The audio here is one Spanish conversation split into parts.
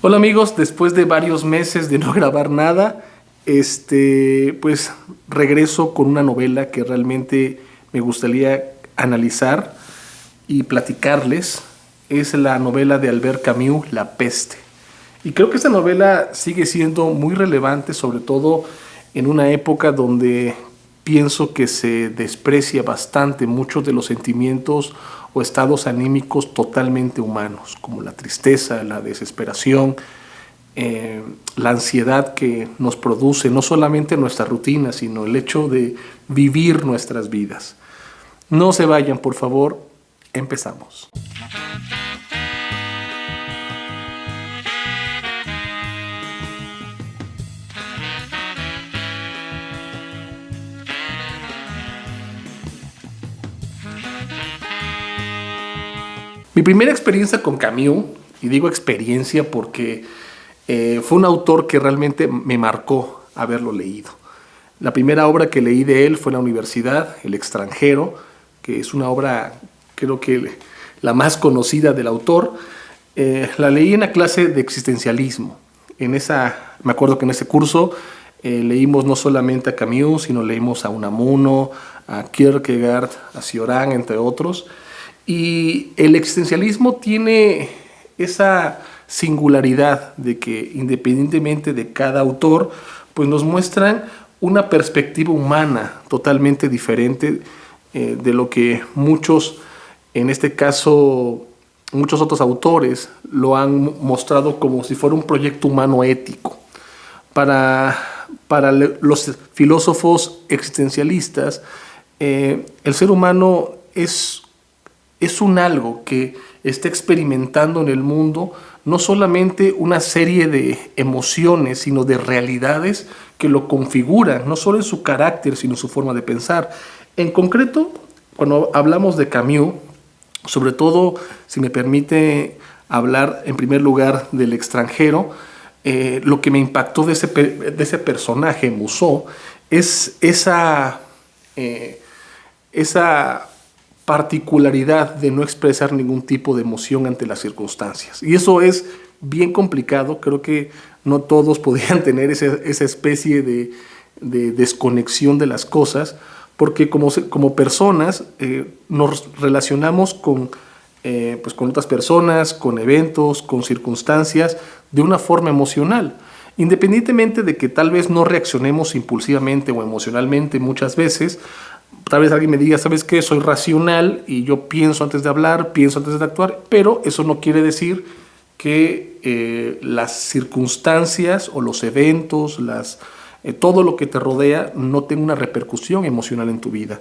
Hola amigos, después de varios meses de no grabar nada, pues regreso con una novela que realmente me gustaría analizar y platicarles. Es la novela de Albert Camus, La peste. Y creo que esta novela sigue siendo muy relevante, sobre todo en una época donde pienso que se desprecia bastante muchos de los sentimientos o estados anímicos totalmente humanos, como la tristeza, la desesperación, la ansiedad que nos produce no solamente nuestra rutina, sino el hecho de vivir nuestras vidas. No se vayan, por favor, empezamos. Mi primera experiencia con Camus, y digo experiencia porque fue un autor que realmente me marcó haberlo leído. La primera obra que leí de él fue en la universidad, El extranjero, que es una obra, creo que la más conocida del autor. La leí en la clase de existencialismo. Me acuerdo que en ese curso leímos no solamente a Camus, sino leímos a Unamuno, a Kierkegaard, a Cioran, entre otros. Y el existencialismo tiene esa singularidad de que independientemente de cada autor, pues nos muestran una perspectiva humana totalmente diferente de lo que muchos, en este caso, muchos otros autores lo han mostrado como si fuera un proyecto humano ético. Para los filósofos existencialistas, el ser humano es un algo que está experimentando en el mundo no solamente una serie de emociones, sino de realidades que lo configuran, no solo en su carácter, sino en su forma de pensar. En concreto, cuando hablamos de Camus, sobre todo, si me permite hablar en primer lugar del extranjero, lo que me impactó de ese personaje, Musso, es esa particularidad de no expresar ningún tipo de emoción ante las circunstancias. Y eso es bien complicado. Creo que no todos podrían tener esa especie de desconexión de las cosas, porque como personas nos relacionamos con otras personas, con eventos, con circunstancias, de una forma emocional. Independientemente de que tal vez no reaccionemos impulsivamente o emocionalmente muchas veces, tal vez alguien me diga, ¿sabes qué? Soy racional y yo pienso antes de hablar, pienso antes de actuar, pero eso no quiere decir que las circunstancias o los eventos, todo lo que te rodea no tenga una repercusión emocional en tu vida.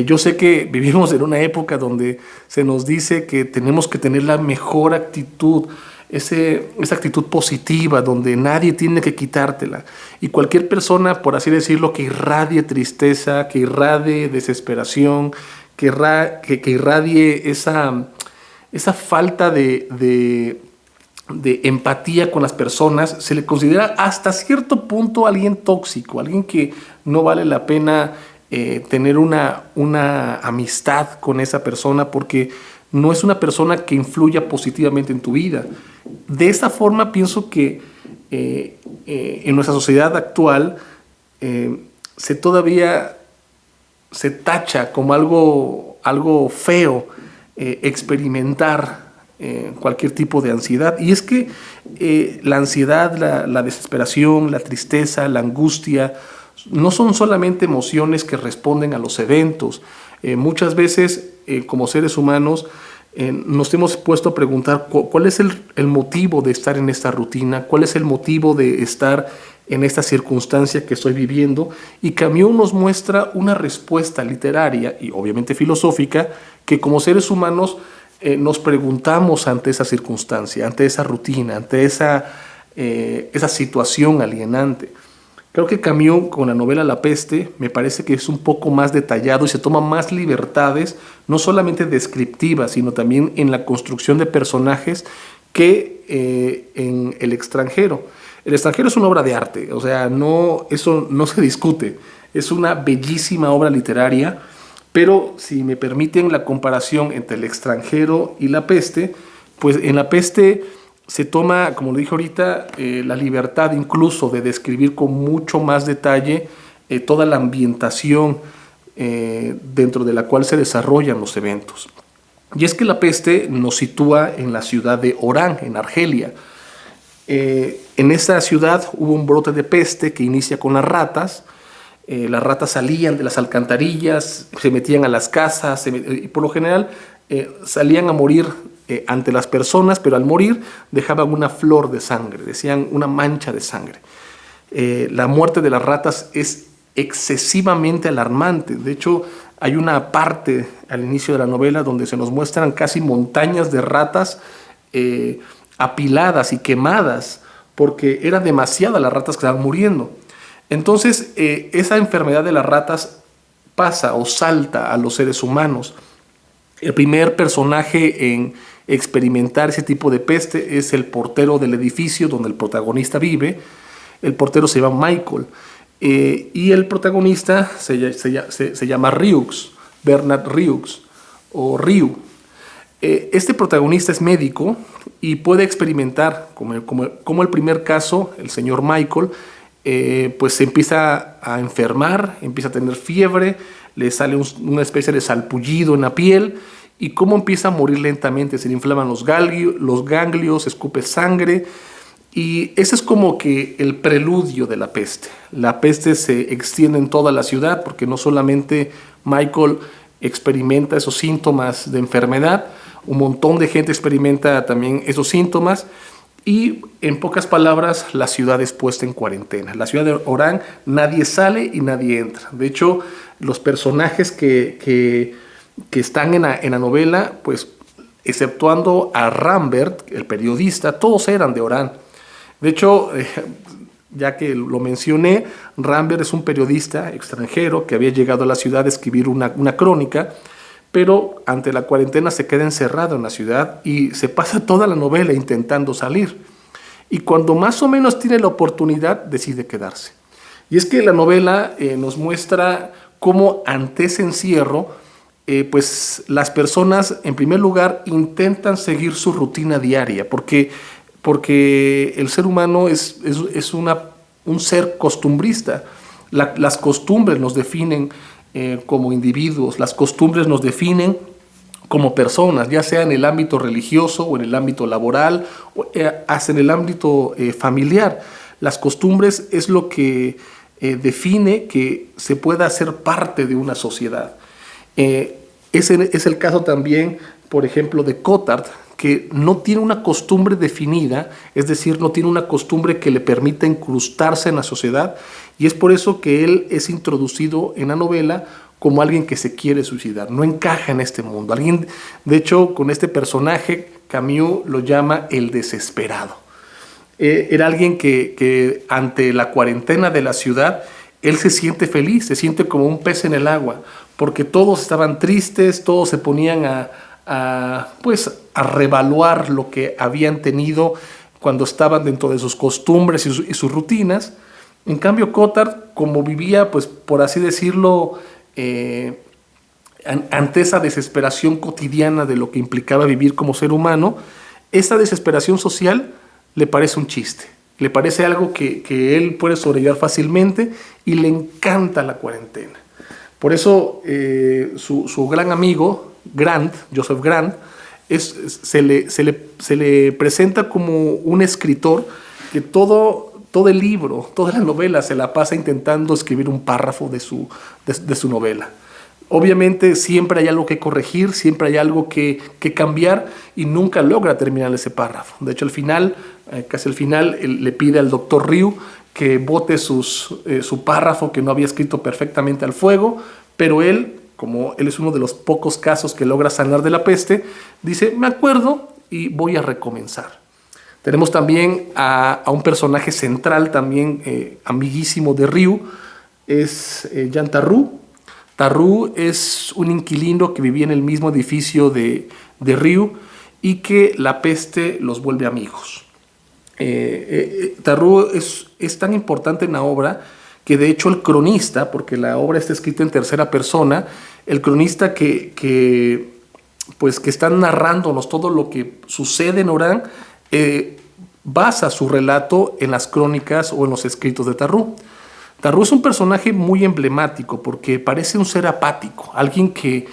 Yo sé que vivimos en una época donde se nos dice que tenemos que tener la mejor actitud, esa actitud positiva donde nadie tiene que quitártela, y cualquier persona, por así decirlo, que irradie tristeza, que irradie desesperación, que irradie esa falta de empatía con las personas, se le considera hasta cierto punto alguien tóxico, alguien que no vale la pena tener una amistad con esa persona, porque no es una persona que influya positivamente en tu vida. De esta forma pienso que en nuestra sociedad actual todavía se tacha como algo feo experimentar cualquier tipo de ansiedad. Y es que la ansiedad, la desesperación, la tristeza, la angustia, no son solamente emociones que responden a los eventos. Muchas veces, como seres humanos, nos hemos puesto a preguntar cuál es el motivo de estar en esta rutina, cuál es el motivo de estar en esta circunstancia que estoy viviendo, y Camus nos muestra una respuesta literaria y obviamente filosófica que como seres humanos nos preguntamos ante esa circunstancia, ante esa rutina, ante esa situación alienante. Creo que Camus, con la novela La peste, me parece que es un poco más detallado y se toma más libertades, no solamente descriptivas, sino también en la construcción de personajes que en El extranjero. El extranjero es una obra de arte, o sea, eso no se discute. Es una bellísima obra literaria, pero si me permiten la comparación entre El extranjero y La peste, pues en La peste se toma, como lo dije ahorita, la libertad incluso de describir con mucho más detalle toda la ambientación dentro de la cual se desarrollan los eventos. Y es que la peste nos sitúa en la ciudad de Orán, en Argelia. En esta ciudad hubo un brote de peste que inicia con las ratas. Las ratas salían de las alcantarillas, se metían a las casas y por lo general salían a morir ante las personas, pero al morir dejaban una flor de sangre, decían una mancha de sangre. La muerte de las ratas es excesivamente alarmante. De hecho, hay una parte al inicio de la novela donde se nos muestran casi montañas de ratas apiladas y quemadas porque eran demasiadas las ratas que estaban muriendo. Entonces, esa enfermedad de las ratas pasa o salta a los seres humanos. El primer personaje en experimentar ese tipo de peste es el portero del edificio donde el protagonista vive. El portero se llama Michael. Y el protagonista se llama Rieux, Bernard Rieux, o Ryu. Este protagonista es médico y puede experimentar, como el primer caso, el señor Michael, pues se empieza a enfermar, empieza a tener fiebre, le sale una especie de salpullido en la piel y cómo empieza a morir lentamente, se le inflaman los ganglios, escupe sangre. Y ese es como que el preludio de la peste. La peste se extiende en toda la ciudad porque no solamente Michael experimenta esos síntomas de enfermedad, un montón de gente experimenta también esos síntomas y en pocas palabras la ciudad es puesta en cuarentena. La ciudad de Orán nadie sale y nadie entra. De hecho, los personajes que están en la novela, pues exceptuando a Rambert, el periodista, todos eran de Orán. De hecho, ya que lo mencioné, Rambert es un periodista extranjero que había llegado a la ciudad a escribir una crónica, pero ante la cuarentena se queda encerrado en la ciudad y se pasa toda la novela intentando salir. Y cuando más o menos tiene la oportunidad, decide quedarse. Y es que la novela nos muestra cómo ante ese encierro, pues las personas, en primer lugar, intentan seguir su rutina diaria, porque el ser humano es un ser costumbrista. Las costumbres nos definen como individuos, las costumbres nos definen como personas, ya sea en el ámbito religioso o en el ámbito laboral, o hasta en el ámbito familiar. Las costumbres es lo que define que se pueda ser parte de una sociedad. Ese es el caso también, por ejemplo, de Cotard, que no tiene una costumbre definida, es decir, no tiene una costumbre que le permita incrustarse en la sociedad, y es por eso que él es introducido en la novela como alguien que se quiere suicidar, no encaja en este mundo. De hecho, con este personaje, Camus lo llama el desesperado. Era alguien que ante la cuarentena de la ciudad, él se siente feliz, se siente como un pez en el agua, porque todos estaban tristes, todos se ponían a revaluar lo que habían tenido cuando estaban dentro de sus costumbres y sus rutinas. En cambio, Cotard, como vivía, pues por así decirlo, ante esa desesperación cotidiana de lo que implicaba vivir como ser humano, esa desesperación social le parece un chiste, le parece algo que él puede sobrellevar fácilmente y le encanta la cuarentena. Por eso su gran amigo, Joseph Grant, se le presenta como un escritor que todo el libro, toda la novela se la pasa intentando escribir un párrafo de su novela. Obviamente siempre hay algo que corregir, siempre hay algo que cambiar y nunca logra terminar ese párrafo. De hecho, casi al final, él le pide al doctor Ryu que bote su párrafo que no había escrito perfectamente al fuego, pero él, como él es uno de los pocos casos que logra sanar de la peste, dice, me acuerdo y voy a recomenzar. Tenemos también a un personaje central, también amiguísimo de Ryu, es Jean Tarrou. Tarrou es un inquilino que vivía en el mismo edificio de Ryu y que la peste los vuelve amigos. Tarrou es tan importante en la obra que de hecho el cronista, porque la obra está escrita en tercera persona, el cronista que está narrándonos todo lo que sucede en Orán, basa su relato en las crónicas o en los escritos de Tarrú. Tarrú es un personaje muy emblemático porque parece un ser apático, alguien que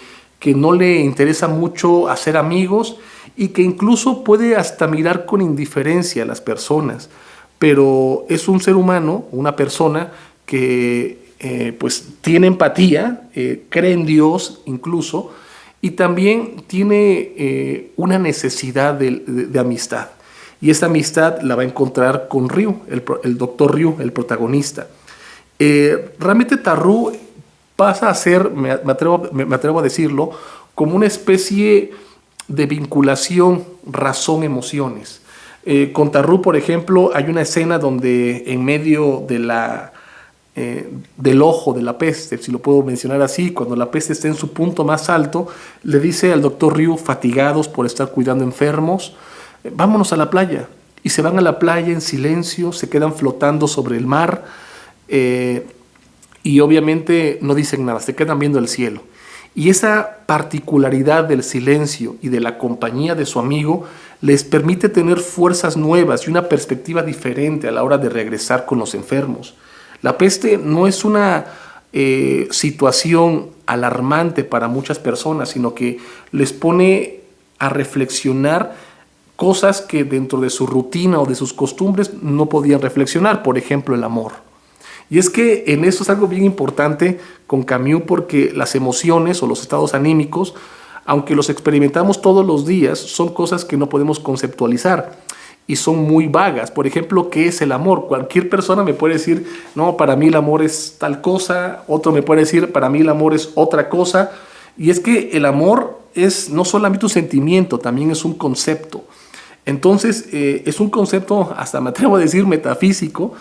no le interesa mucho hacer amigos y que incluso puede hasta mirar con indiferencia a las personas, pero es un ser humano, una persona que pues tiene empatía, cree en Dios incluso, y también tiene una necesidad de amistad. Y esa amistad la va a encontrar con Ryu, el doctor Ryu, el protagonista. Realmente Tarrú pasa a ser, me atrevo a decirlo, como una especie de vinculación razón-emociones. Con Tarrú, por ejemplo, hay una escena donde en medio del ojo de la peste, si lo puedo mencionar así, cuando la peste está en su punto más alto, le dice al doctor Ryu, fatigados por estar cuidando enfermos, vámonos a la playa. Y se van a la playa en silencio, se quedan flotando sobre el mar, y obviamente no dicen nada, se quedan viendo el cielo. Y esa particularidad del silencio y de la compañía de su amigo les permite tener fuerzas nuevas y una perspectiva diferente a la hora de regresar con los enfermos. La peste no es una situación alarmante para muchas personas, sino que les pone a reflexionar cosas que dentro de su rutina o de sus costumbres no podían reflexionar, por ejemplo, el amor. Y es que en eso es algo bien importante con Camus, porque las emociones o los estados anímicos, aunque los experimentamos todos los días, son cosas que no podemos conceptualizar y son muy vagas. Por ejemplo, ¿qué es el amor? Cualquier persona me puede decir, no, para mí el amor es tal cosa, otro me puede decir, para mí el amor es otra cosa. Y es que el amor es no solamente un sentimiento, también es un concepto. Entonces, es un concepto, hasta me atrevo a decir, metafísico,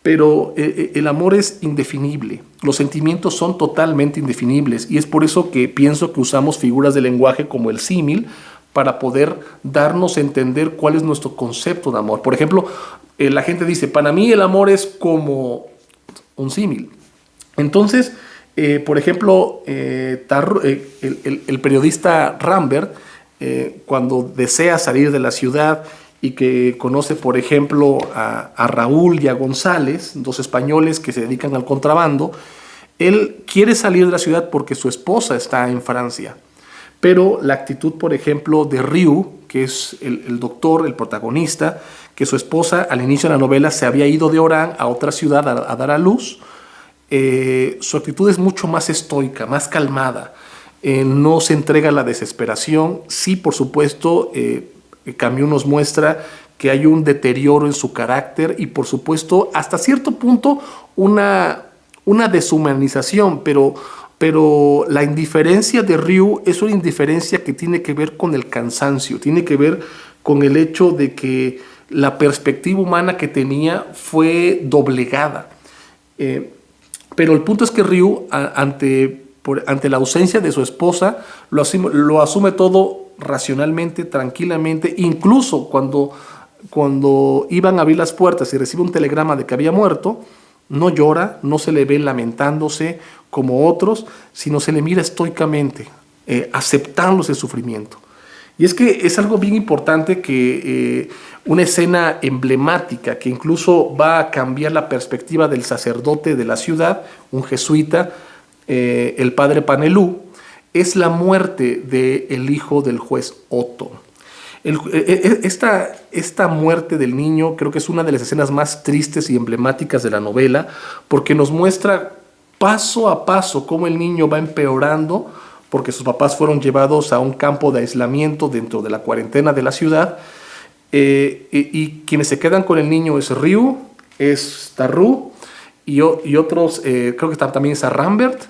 pero el amor es indefinible. Los sentimientos son totalmente indefinibles y es por eso que pienso que usamos figuras de lenguaje como el símil para poder darnos a entender cuál es nuestro concepto de amor. Por ejemplo, la gente dice, para mí el amor es como un símil. Entonces, por ejemplo, el periodista Rambert, cuando desea salir de la ciudad y que conoce, por ejemplo, a Raúl y a González, dos españoles que se dedican al contrabando, él quiere salir de la ciudad porque su esposa está en Francia. Pero la actitud, por ejemplo, de Ryu, que es el doctor, el protagonista, que su esposa al inicio de la novela se había ido de Orán a otra ciudad a dar a luz, su actitud es mucho más estoica, más calmada. No se entrega a la desesperación. Sí, por supuesto, Camus nos muestra que hay un deterioro en su carácter y, por supuesto, hasta cierto punto una deshumanización, pero la indiferencia de Ryu es una indiferencia que tiene que ver con el cansancio, tiene que ver con el hecho de que la perspectiva humana que tenía fue doblegada. Pero el punto es que Ryu, ante la ausencia de su esposa, lo asume todo racionalmente, tranquilamente, incluso cuando iban a abrir las puertas y recibe un telegrama de que había muerto, no llora, no se le ve lamentándose como otros, sino se le mira estoicamente, aceptando ese sufrimiento. Y es que es algo bien importante que una escena emblemática que incluso va a cambiar la perspectiva del sacerdote de la ciudad, un jesuita, el padre Panelú, es la muerte del hijo del juez Otto. Esta muerte del niño creo que es una de las escenas más tristes y emblemáticas de la novela, porque nos muestra paso a paso cómo el niño va empeorando, porque sus papás fueron llevados a un campo de aislamiento dentro de la cuarentena de la ciudad, y quienes se quedan con el niño es Ryu, es Tarrú, y otros, creo que también está Rambert.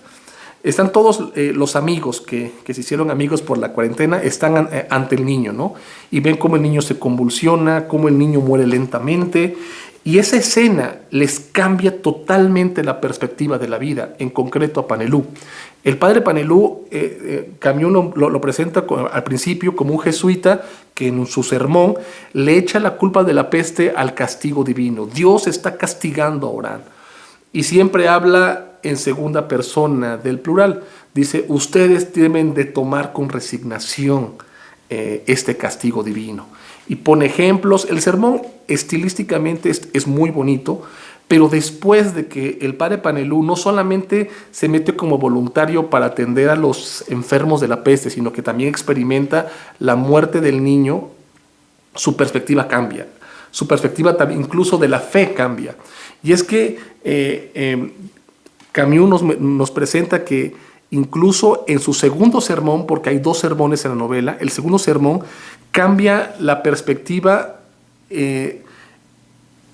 Están todos los amigos que se hicieron amigos por la cuarentena, están ante el niño, ¿no? Y ven cómo el niño se convulsiona, cómo el niño muere lentamente. Y esa escena les cambia totalmente la perspectiva de la vida, en concreto a Panelú. El padre Panelú, Camus lo presenta al principio como un jesuita que en su sermón le echa la culpa de la peste al castigo divino. Dios está castigando a Orán. Y siempre habla en segunda persona del plural. Dice, ustedes deben de tomar con resignación este castigo divino. y pone ejemplos. El sermón estilísticamente es muy bonito, pero después de que el padre Panelú no solamente se mete como voluntario para atender a los enfermos de la peste, sino que también experimenta la muerte del niño, su perspectiva cambia. Su perspectiva también, incluso de la fe, cambia. Y es que Camus nos presenta que incluso en su segundo sermón, porque hay 2 sermones en la novela, el segundo sermón cambia la perspectiva en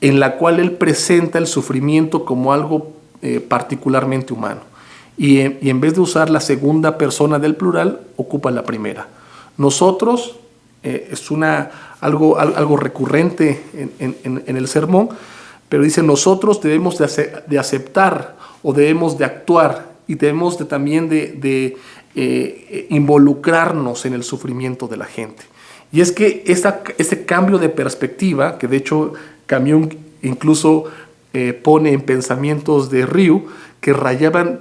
la cual él presenta el sufrimiento como algo particularmente humano. Y en vez de usar la segunda persona del plural, ocupa la primera. Nosotros, es algo recurrente en el sermón, pero dice, nosotros debemos de aceptar o debemos de actuar y debemos también de involucrarnos en el sufrimiento de la gente. Y es que ese cambio de perspectiva, que de hecho Camus incluso pone en pensamientos de Rieu, que rayaban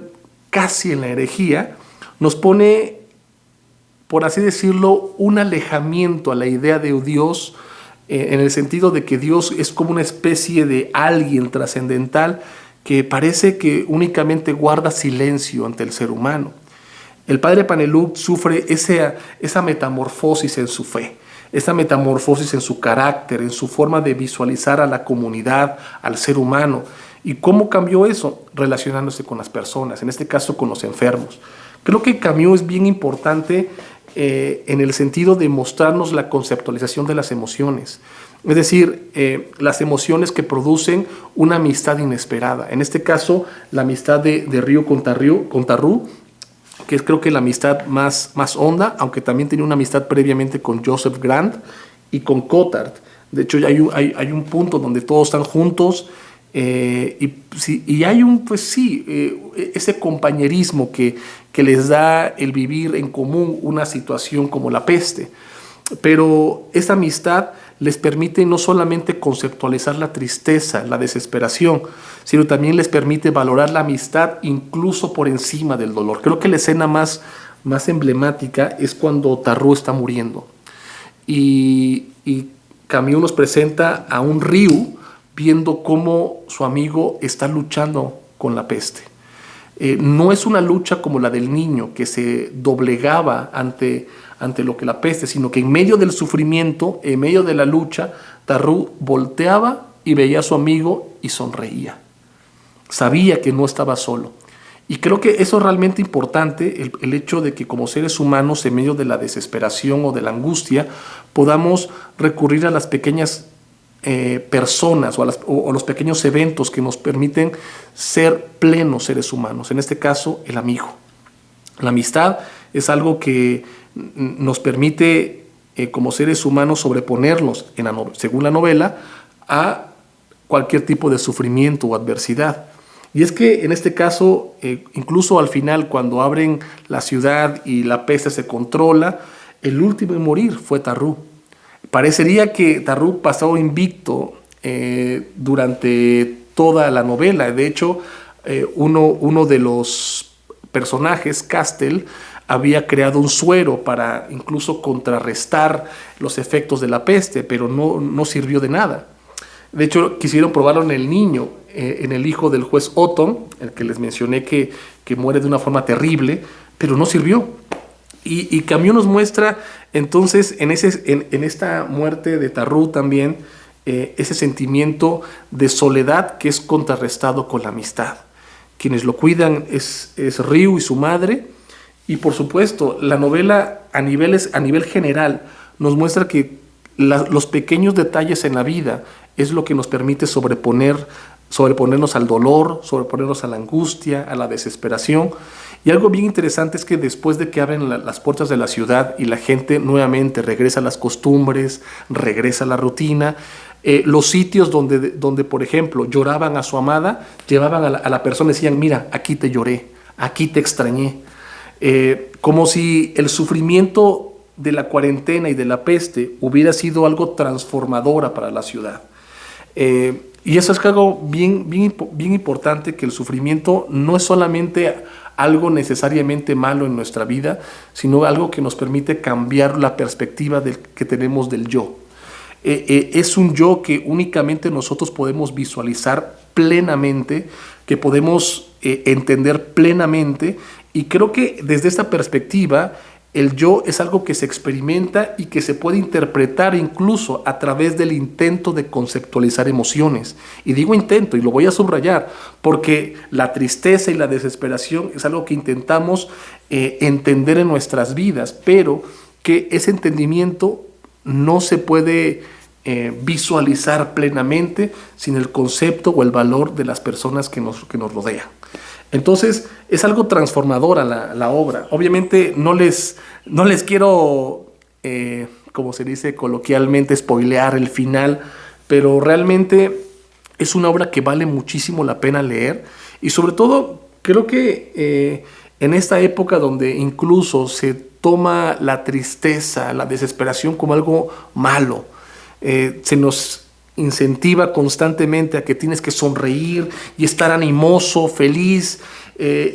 casi en la herejía, nos pone, por así decirlo, un alejamiento a la idea de Dios, en el sentido de que Dios es como una especie de alguien trascendental que parece que únicamente guarda silencio ante el ser humano. El padre Panelú sufre esa metamorfosis en su fe, esa metamorfosis en su carácter, en su forma de visualizar a la comunidad, al ser humano. ¿Y cómo cambió eso? Relacionándose con las personas, en este caso con los enfermos. Creo que Camus es bien importante en el sentido de mostrarnos la conceptualización de las emociones. Es decir, las emociones que producen una amistad inesperada. En este caso, la amistad de Rieu con Tarrou, que es creo que la amistad más honda, aunque también tenía una amistad previamente con Joseph Grant y con Cotard. De hecho, hay un punto donde todos están juntos y hay ese compañerismo que les da el vivir en común una situación como la peste. Pero esa amistad les permite no solamente conceptualizar la tristeza, la desesperación, sino también les permite valorar la amistad incluso por encima del dolor. Creo que la escena más emblemática es cuando Tarrou está muriendo. Y Camus nos presenta a un Rieu viendo cómo su amigo está luchando con la peste. No es una lucha como la del niño que se doblegaba ante lo que la peste, sino que en medio del sufrimiento, en medio de la lucha, Tarrou volteaba y veía a su amigo y sonreía. Sabía que no estaba solo. Y creo que eso es realmente importante, el hecho de que como seres humanos, en medio de la desesperación o de la angustia, podamos recurrir a las pequeñas personas o los pequeños eventos que nos permiten ser plenos seres humanos. En este caso, el amigo. La amistad es algo que nos permite, como seres humanos, sobreponernos, según la novela, a cualquier tipo de sufrimiento o adversidad. Y es que en este caso, incluso al final, cuando abren la ciudad y la peste se controla, el último en morir fue Tarrou. Parecería que Tarrou pasó invicto durante toda la novela. De hecho, uno de los personajes, Castel, había creado un suero para incluso contrarrestar los efectos de la peste, pero no sirvió de nada. De hecho, quisieron probarlo en el niño, en el hijo del juez Othon, el que les mencioné que muere de una forma terrible, pero no sirvió. Y Camus nos muestra entonces en esta muerte de Tarrou también ese sentimiento de soledad que es contrarrestado con la amistad. Quienes lo cuidan es Rieu y su madre. Y por supuesto, la novela a nivel general nos muestra que los pequeños detalles en la vida es lo que nos permite sobreponernos al dolor, sobreponernos a la angustia, a la desesperación. Y algo bien interesante es que después de que abren las puertas de la ciudad y la gente nuevamente regresa a las costumbres, regresa a la rutina, los sitios donde, por ejemplo, lloraban a su amada, llevaban a la persona y decían, mira, aquí te lloré, aquí te extrañé. Como si el sufrimiento de la cuarentena y de la peste hubiera sido algo transformadora para la ciudad. Y eso es algo bien importante, que el sufrimiento no es solamente algo necesariamente malo en nuestra vida, sino algo que nos permite cambiar la perspectiva que tenemos del yo. Es un yo que únicamente nosotros podemos visualizar plenamente, que podemos entender plenamente, y creo que desde esta perspectiva el yo es algo que se experimenta y que se puede interpretar incluso a través del intento de conceptualizar emociones. Y digo intento, y lo voy a subrayar, porque la tristeza y la desesperación es algo que intentamos entender en nuestras vidas, pero que ese entendimiento no se puede visualizar plenamente sin el concepto o el valor de las personas que nos rodean. Entonces es algo transformadora la obra. Obviamente no les quiero, como se dice coloquialmente, spoilear el final, pero realmente es una obra que vale muchísimo la pena leer, y sobre todo creo que en esta época donde incluso se toma la tristeza, la desesperación como algo malo, se nos incentiva constantemente a que tienes que sonreír y estar animoso, feliz.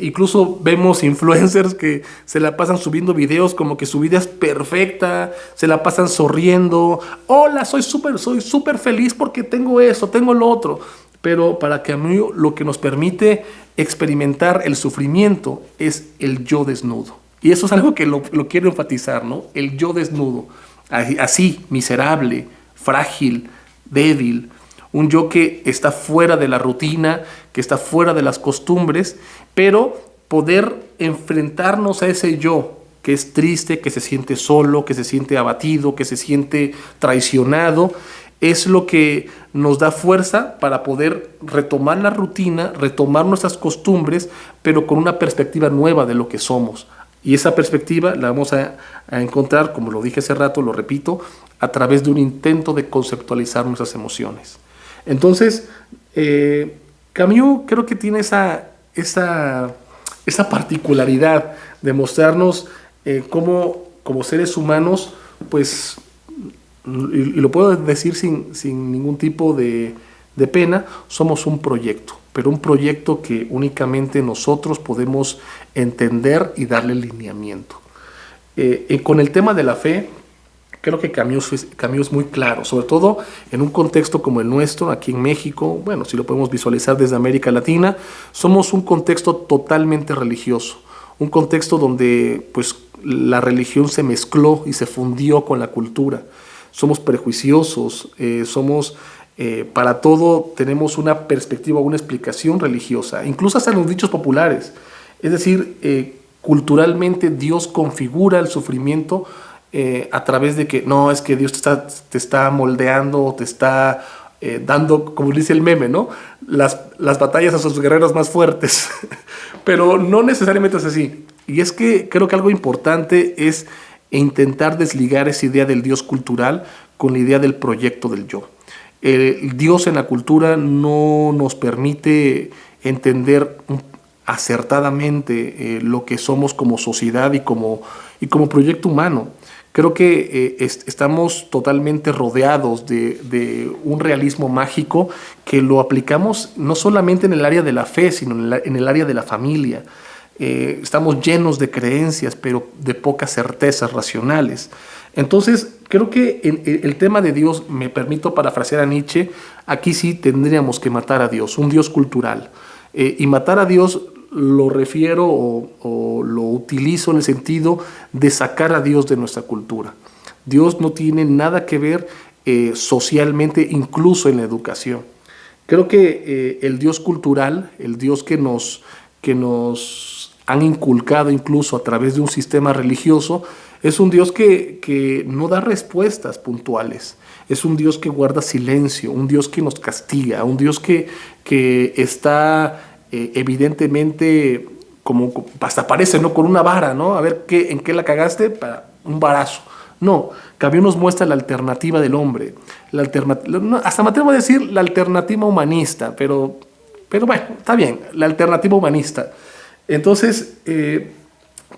Incluso vemos influencers que se la pasan subiendo videos como que su vida es perfecta, se la pasan sonriendo. Hola, soy súper feliz porque tengo eso, tengo lo otro. Pero para que a mí lo que nos permite experimentar el sufrimiento es el yo desnudo. Y eso es algo que lo quiero enfatizar, ¿no? El yo desnudo, así, miserable, frágil, débil, un yo que está fuera de la rutina, que está fuera de las costumbres, pero poder enfrentarnos a ese yo que es triste, que se siente solo, que se siente abatido, que se siente traicionado, es lo que nos da fuerza para poder retomar la rutina, retomar nuestras costumbres, pero con una perspectiva nueva de lo que somos. Y esa perspectiva la vamos a encontrar, como lo dije hace rato, lo repito, a través de un intento de conceptualizar nuestras emociones. Entonces, Camus creo que tiene esa particularidad de mostrarnos cómo como seres humanos, pues, y lo puedo decir sin ningún tipo de pena, somos un proyecto, pero un proyecto que únicamente nosotros podemos entender y darle lineamiento. Con el tema de la fe, creo que Camus es muy claro, sobre todo en un contexto como el nuestro, aquí en México. Bueno, si lo podemos visualizar desde América Latina, somos un contexto totalmente religioso, un contexto donde pues, la religión se mezcló y se fundió con la cultura. Somos prejuiciosos, para todo tenemos una perspectiva, una explicación religiosa, incluso hasta en los dichos populares. Es decir, culturalmente Dios configura el sufrimiento a través de que no, es que Dios te está moldeando, te está dando, como dice el meme, ¿no? Las batallas a sus guerreros más fuertes. Pero no necesariamente es así. Y es que creo que algo importante es intentar desligar esa idea del Dios cultural con la idea del proyecto del yo. El Dios en la cultura no nos permite entender acertadamente lo que somos como sociedad y como proyecto humano. Creo que estamos totalmente rodeados de un realismo mágico que lo aplicamos no solamente en el área de la fe, sino en el área de la familia. Estamos llenos de creencias, pero de pocas certezas racionales. Entonces, creo que el tema de Dios, me permito parafrasear a Nietzsche, aquí sí tendríamos que matar a Dios, un Dios cultural. Y matar a Dios lo refiero o lo utilizo en el sentido de sacar a Dios de nuestra cultura. Dios no tiene nada que ver socialmente, incluso en la educación. Creo que el Dios cultural, el Dios que nos han inculcado incluso a través de un sistema religioso, es un Dios que no da respuestas puntuales. Es un Dios que guarda silencio, un Dios que nos castiga, un Dios que está evidentemente como hasta parece, ¿no? Con una vara, ¿no? A ver en qué la cagaste, para un varazo. No, Camus nos muestra la alternativa del hombre, hasta me atrevo a decir la alternativa humanista, pero bueno, está bien, la alternativa humanista. Entonces,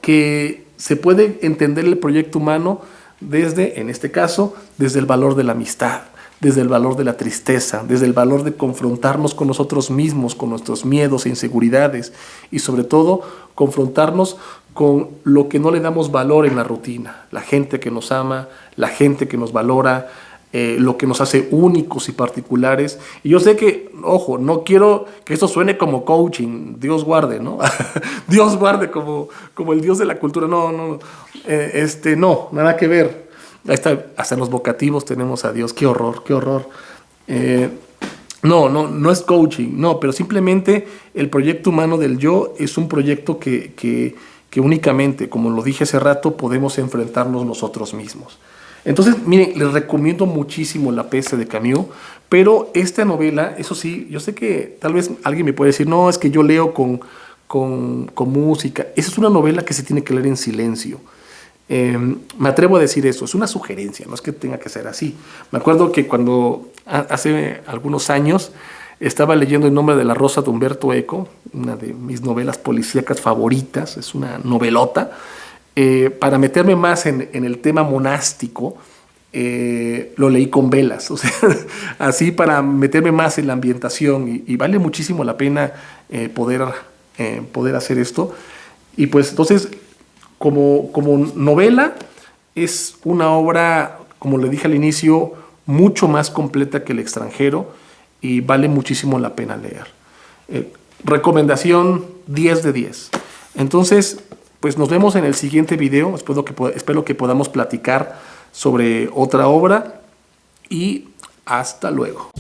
que se puede entender el proyecto humano en este caso, desde el valor de la amistad, desde el valor de la tristeza, desde el valor de confrontarnos con nosotros mismos, con nuestros miedos e inseguridades, y sobre todo confrontarnos con lo que no le damos valor en la rutina, la gente que nos ama, la gente que nos valora, lo que nos hace únicos y particulares. Y yo sé que, ojo, no quiero que esto suene como coaching, Dios guarde, ¿no? Dios guarde como el Dios de la cultura. No, no, nada que ver. Ahí está, hasta en los vocativos tenemos a Dios. Qué horror, qué horror. No es coaching, no, pero simplemente el proyecto humano del yo es un proyecto que únicamente, como lo dije hace rato, podemos enfrentarnos nosotros mismos. Entonces, miren, les recomiendo muchísimo La peste de Camus, pero esta novela, eso sí, yo sé que tal vez alguien me puede decir, no, es que yo leo con música. Esa es una novela que se tiene que leer en silencio. Me atrevo a decir eso, es una sugerencia, no es que tenga que ser así. Me acuerdo que cuando hace algunos años estaba leyendo El nombre de la rosa de Humberto Eco, una de mis novelas policíacas favoritas, es una novelota. Para meterme más en el tema monástico, lo leí con velas, o sea, así para meterme más en la ambientación y vale muchísimo la pena poder hacer esto. Y pues entonces, como novela, es una obra, como le dije al inicio, mucho más completa que El extranjero y vale muchísimo la pena leer. Recomendación 10 de 10. Entonces, pues nos vemos en el siguiente video. Espero que podamos platicar sobre otra obra y hasta luego.